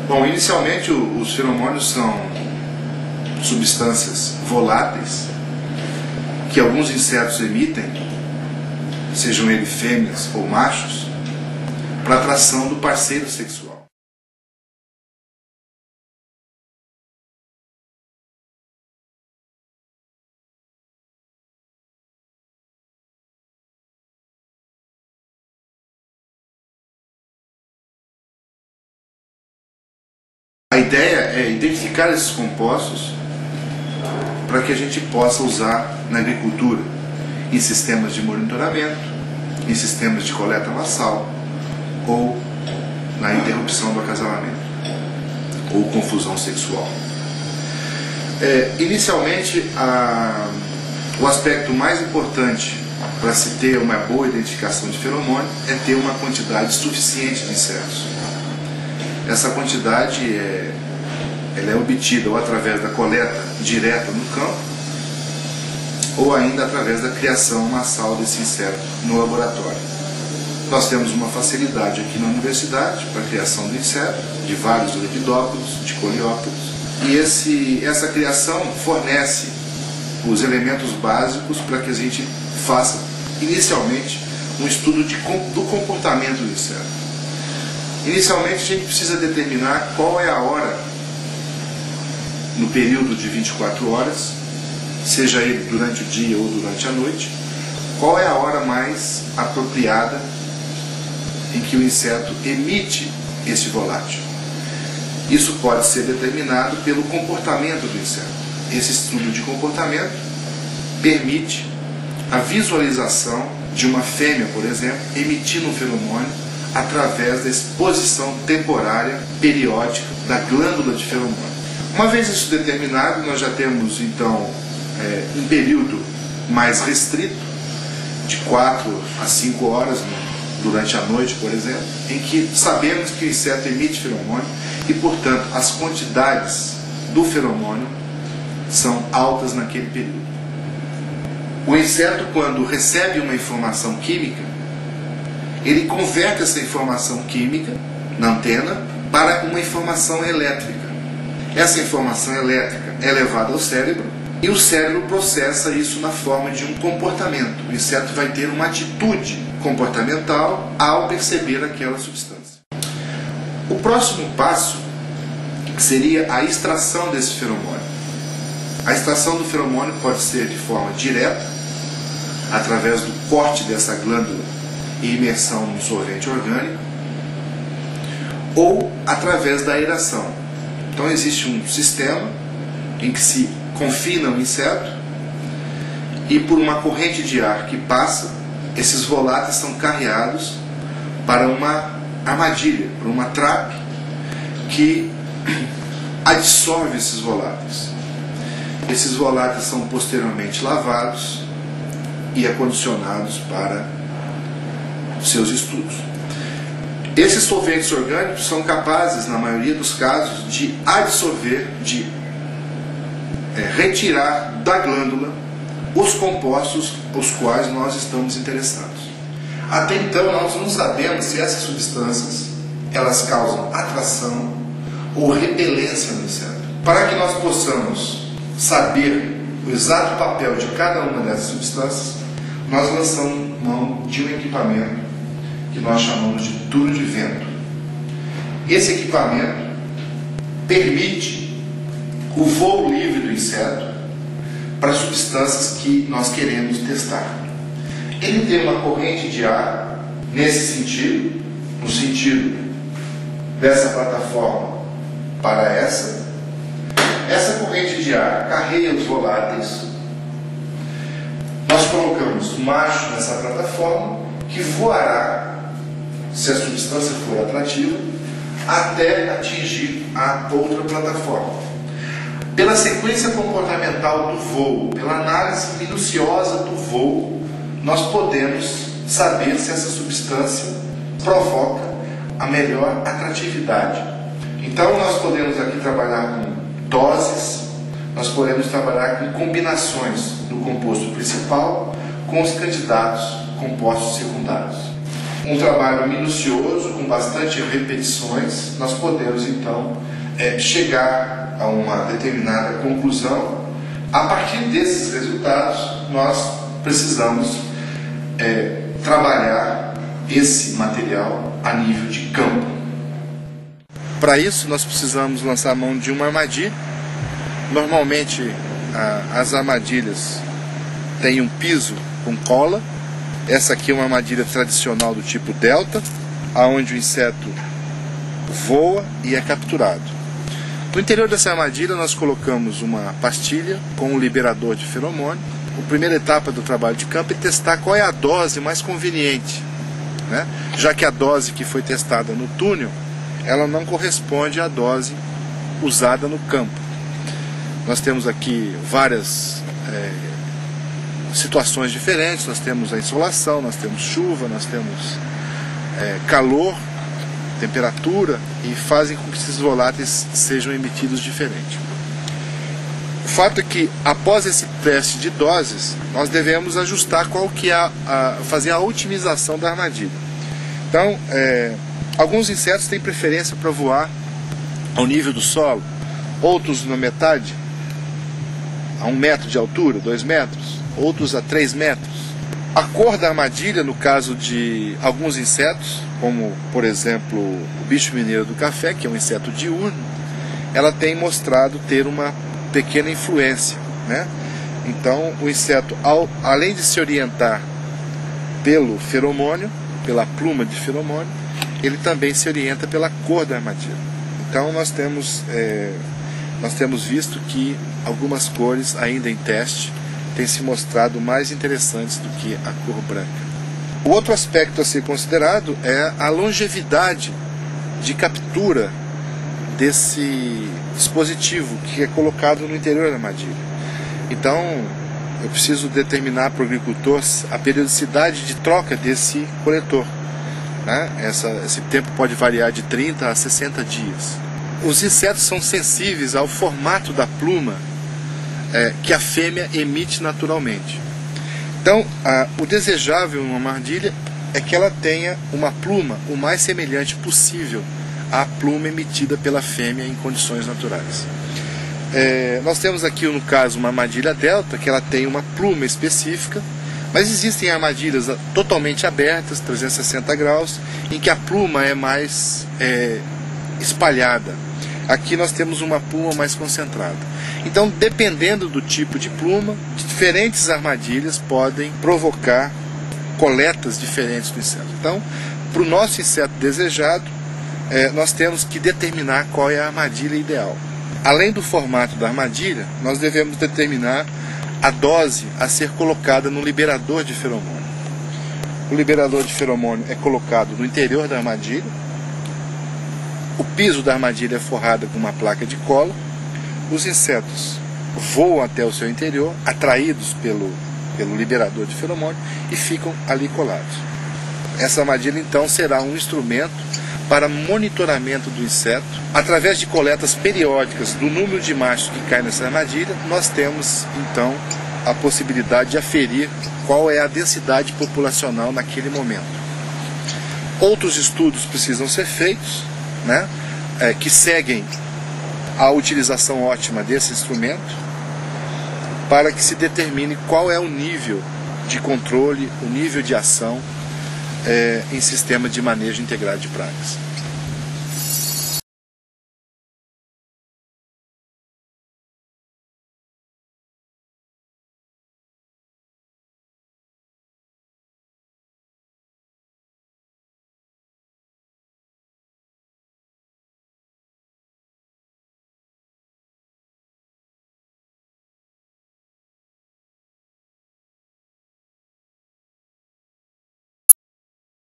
Bom, inicialmente os feromônios são substâncias voláteis que alguns insetos emitem, sejam eles fêmeas ou machos, para atração do parceiro sexual. A ideia é identificar esses compostos para que a gente possa usar na agricultura, em sistemas de monitoramento, em sistemas de coleta massal ou na interrupção do acasalamento ou confusão sexual. Inicialmente, o aspecto mais importante para se ter uma boa identificação de feromônio é ter uma quantidade suficiente de insetos. Essa quantidade ela é obtida ou através da coleta direta no campo ou ainda através da criação massal desse inseto no laboratório. Nós temos uma facilidade aqui na universidade para a criação do inseto, de vários lepidópteros, de coleópteros, e essa criação fornece os elementos básicos para que a gente faça inicialmente um estudo do comportamento do inseto. Inicialmente a gente precisa determinar qual é a hora, no período de 24 horas, seja ele durante o dia ou durante a noite, qual é a hora mais apropriada em que o inseto emite esse volátil. Isso pode ser determinado pelo comportamento do inseto. Esse estudo de comportamento permite a visualização de uma fêmea, por exemplo, emitindo um feromônio através da exposição temporária periódica da glândula de feromônio. Uma vez isso determinado, nós já temos então um período mais restrito, de 4 a 5 horas durante a noite, por exemplo, em que sabemos que o inseto emite feromônio e, portanto, as quantidades do feromônio são altas naquele período. O inseto, quando recebe uma informação química, ele converte essa informação química na antena para uma informação elétrica. Essa informação elétrica é levada ao cérebro e o cérebro processa isso na forma de um comportamento. O inseto vai ter uma atitude comportamental ao perceber aquela substância. O próximo passo seria a extração desse feromônio. A extração do feromônio pode ser de forma direta, através do corte dessa glândula e imersão num solvente orgânico, ou através da aeração. Então existe um sistema em que se confina o inseto e por uma corrente de ar que passa, esses voláteis são carreados para uma armadilha, para uma trap que absorve esses voláteis. Esses voláteis são posteriormente lavados e acondicionados para seus estudos. Esses solventes orgânicos são capazes, na maioria dos casos, de absorver, de retirar da glândula os compostos os quais nós estamos interessados. Até então nós não sabemos se essas substâncias elas causam atração ou repelência no inseto. Para que nós possamos saber o exato papel de cada uma dessas substâncias, nós lançamos mão de um equipamento que nós chamamos de túnel de vento. Esse equipamento permite o voo livre do inseto para substâncias que nós queremos testar. Ele tem uma corrente de ar nesse sentido, no sentido dessa plataforma para essa. Essa corrente de ar carrega os voláteis. Nós colocamos macho nessa plataforma que voará, se a substância for atrativa, até atingir a outra plataforma. Pela sequência comportamental do voo, pela análise minuciosa do voo, nós podemos saber se essa substância provoca a melhor atratividade. Então nós podemos aqui trabalhar com doses, nós podemos trabalhar com combinações do composto principal com os candidatos compostos secundários. um trabalho minucioso, com bastante repetições, nós podemos então chegar a uma determinada conclusão. A partir desses resultados, nós precisamos trabalhar esse material a nível de campo. Para isso, nós precisamos lançar mão de uma armadilha. Normalmente, as armadilhas têm um piso com cola. Essa aqui é uma armadilha tradicional do tipo delta, onde o inseto voa e é capturado. No interior dessa armadilha nós colocamos uma pastilha com um liberador de feromônio. A primeira etapa do trabalho de campo é testar qual é a dose mais conveniente, né? Já que a dose que foi testada no túnel, ela não corresponde à dose usada no campo. Nós temos aqui várias situações diferentes. Nós temos a insolação, nós temos chuva, nós temos calor, temperatura, e fazem com que esses voláteis sejam emitidos diferente. O fato é que após esse teste de doses, nós devemos ajustar qual que é fazer a otimização da armadilha. Então, alguns insetos têm preferência para voar ao nível do solo, outros na metade, a 1 metro de altura, 2 metros, outros a 3 metros. A cor da armadilha, no caso de alguns insetos, como por exemplo o bicho mineiro do café, que é um inseto diurno, ela tem mostrado ter uma pequena influência, né? Então o inseto, além de se orientar pelo feromônio, pela pluma de feromônio, ele também se orienta pela cor da armadilha. Então nós temos visto que algumas cores ainda em teste têm se mostrado mais interessantes do que a cor branca. O outro aspecto a ser considerado é a longevidade de captura desse dispositivo que é colocado no interior da armadilha. Então, eu preciso determinar para o agricultor a periodicidade de troca desse coletor, né? Esse tempo pode variar de 30 a 60 dias. Os insetos são sensíveis ao formato da pluma que a fêmea emite naturalmente. Então, o desejável em uma armadilha é que ela tenha uma pluma o mais semelhante possível à pluma emitida pela fêmea em condições naturais. Nós temos aqui, no caso, uma armadilha delta, que ela tem uma pluma específica, mas existem armadilhas totalmente abertas, 360 graus, em que a pluma é mais espalhada. Aqui nós temos uma pluma mais concentrada. Então, dependendo do tipo de pluma, diferentes armadilhas podem provocar coletas diferentes do inseto. Então, para o nosso inseto desejado, nós temos que determinar qual é a armadilha ideal. Além do formato da armadilha, nós devemos determinar a dose a ser colocada no liberador de feromônio. O liberador de feromônio é colocado no interior da armadilha. O piso da armadilha é forrado com uma placa de cola. Os insetos voam até o seu interior, atraídos pelo liberador de feromônio, e ficam ali colados. Essa armadilha então será um instrumento para monitoramento do inseto. Através de coletas periódicas do número de machos que cai nessa armadilha, nós temos então a possibilidade de aferir qual é a densidade populacional naquele momento. Outros estudos precisam ser feitos, né, que seguem a utilização ótima desse instrumento, para que se determine qual é o nível de controle, o nível de ação em sistema de manejo integrado de pragas.